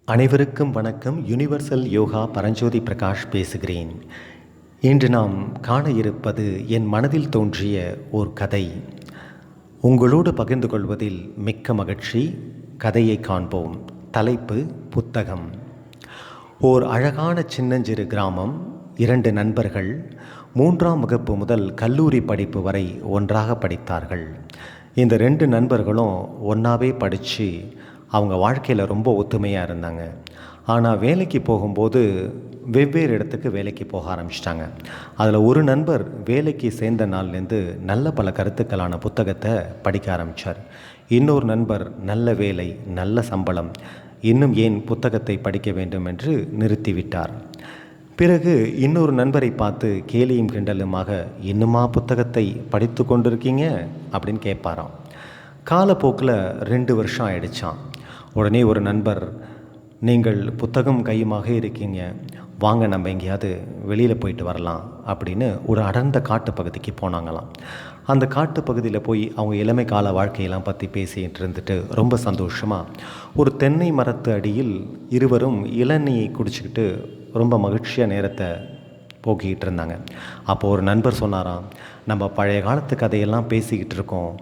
அனைவருக்கும் வணக்கம். யுனிவர்சல் யோகா பரஞ்சோதி பிரகாஷ் பேசுகிறேன். இன்று நாம் காண இருப்பது என் மனதில் தோன்றிய ஓர் கதை. உங்களோடு பகிர்ந்து கொள்வதில் மிக்க மகிழ்ச்சி. கதையை காண்போம். தலைப்பு புத்தகம். ஓர் அழகான சின்னஞ்சிறு கிராமம். 2 நண்பர்கள் 3ஆம் வகுப்பு முதல் கல்லூரி படிப்பு வரை ஒன்றாக படித்தார்கள். இந்த 2 நண்பர்களும் ஒன்றாவே படித்து அவங்க வாழ்க்கையில் ரொம்ப ஒத்துமையாக இருந்தாங்க. ஆனால் வேலைக்கு போகும்போது வெவ்வேறு இடத்துக்கு வேலைக்கு போக ஆரம்பிச்சிட்டாங்க. அதில் ஒரு நண்பர் வேலைக்கு சேர்ந்த நாள்லேருந்து நல்ல பல கருத்துக்களான புத்தகத்தை படிக்க ஆரம்பித்தார். இன்னொரு நண்பர் நல்ல வேலை, நல்ல சம்பளம், இன்னும் ஏன் புத்தகத்தை படிக்க வேண்டும் என்று நிறுத்திவிட்டார். பிறகு இன்னொரு நண்பரை பார்த்து கேலியும் கிண்டலுமாக, இன்னுமா புத்தகத்தை படித்து கொண்டிருக்கீங்க அப்படின்னு கேட்பாராம். காலப்போக்கில் 2 வருஷம் ஆயிடுச்சான். உடனே ஒரு நண்பர், நீங்கள் புத்தகம் கையுமாக இருக்கீங்க, வாங்க நம்ம எங்கேயாவது வெளியில் போயிட்டு வரலாம் அப்படின்னு ஒரு அடர்ந்த காட்டு பகுதிக்கு போனாங்களாம். அந்த காட்டு பகுதியில் போய் அவங்க இளமை கால வாழ்க்கையெல்லாம் பற்றி பேசிகிட்டு இருந்துட்டு ரொம்ப சந்தோஷமாக ஒரு தென்னை மரத்து அடியில் இருவரும் இளநீயை குடிச்சிக்கிட்டு ரொம்ப மகிழ்ச்சியாக நேரத்தை போக்கிக்கிட்டு இருந்தாங்க. அப்போது ஒரு நண்பர் சொன்னாராம், நம்ம பழைய காலத்து கதையெல்லாம் பேசிக்கிட்டு இருக்கோம்,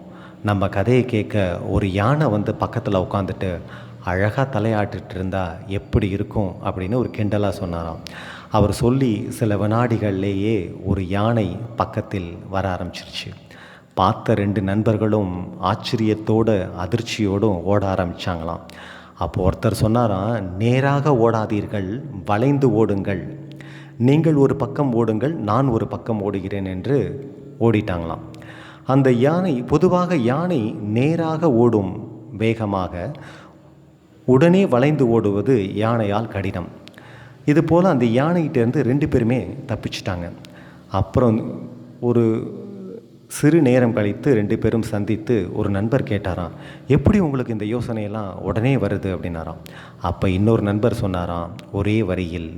நம்ம கதையை கேட்க ஒரு யானை வந்து பக்கத்தில் உட்காந்துட்டு அழகாக தலையாட்டிட்டு இருந்தால் எப்படி இருக்கும் அப்படின்னு ஒரு கிண்டலாக சொன்னாராம். அவர் சொல்லி சில வினாடிகள்லேயே ஒரு யானை பக்கத்தில் வர ஆரம்பிச்சிருச்சு. பார்த்த 2 நண்பர்களும் ஆச்சரியத்தோடு அதிர்ச்சியோடும் ஓட ஆரம்பித்தாங்களாம். அப்போது ஒருத்தர் சொன்னாராம், நேராக ஓடாதீர்கள், வளைந்து ஓடுங்கள், நீங்கள் ஒரு பக்கம் ஓடுங்கள், நான் ஒரு பக்கம் ஓடுகிறேன் என்று ஓடிட்டாங்களாம். அந்த யானை, பொதுவாக யானை நேராக ஓடும் வேகமாக, உடனே வளைந்து ஓடுவது யானையால் கடினம். இதுபோல் அந்த யானைகிட்டேருந்து 2 பேருமே தப்பிச்சிட்டாங்க. அப்புறம் ஒரு சிறு நேரம் கழித்து 2 பேரும் சந்தித்து ஒரு நண்பர் கேட்டாராம், எப்படி உங்களுக்கு இந்த யோசனையெல்லாம் உடனே வருது அப்படின்னாராம். அப்போ இன்னொரு நண்பர் சொன்னாராம், ஒரே வரியில்,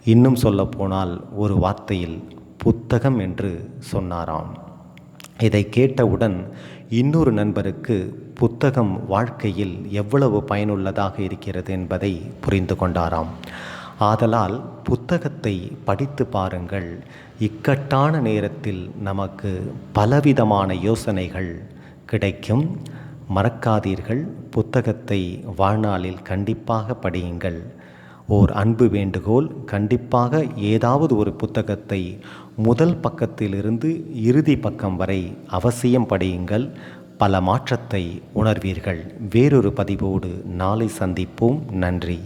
இன்னும் சொல்லப்போனால் ஒரு வார்த்தையில், புத்தகம் என்று சொன்னாராம். இதை கேட்டவுடன் இன்னொரு நண்பருக்கு புத்தகம் வாழ்க்கையில் எவ்வளவு பயனுள்ளதாக இருக்கிறது என்பதை புரிந்து கொண்டாராம். ஆதலால் புத்தகத்தை படித்து பாருங்கள். இக்கட்டான நேரத்தில் நமக்கு பலவிதமான யோசனைகள் கிடைக்கும். மறக்காதீர்கள், புத்தகத்தை வாழ்நாளில் கண்டிப்பாக படியுங்கள். ஓர் அன்பு வேண்டுகோள், கண்டிப்பாக ஏதாவது ஒரு புத்தகத்தை முதல் பக்கத்திலிருந்து இறுதி பக்கம் வரை அவசியம் படியுங்கள். பல மாற்றத்தை உணர்வீர்கள். வேறொரு பதிவோடு நாளை சந்திப்போம். நன்றி.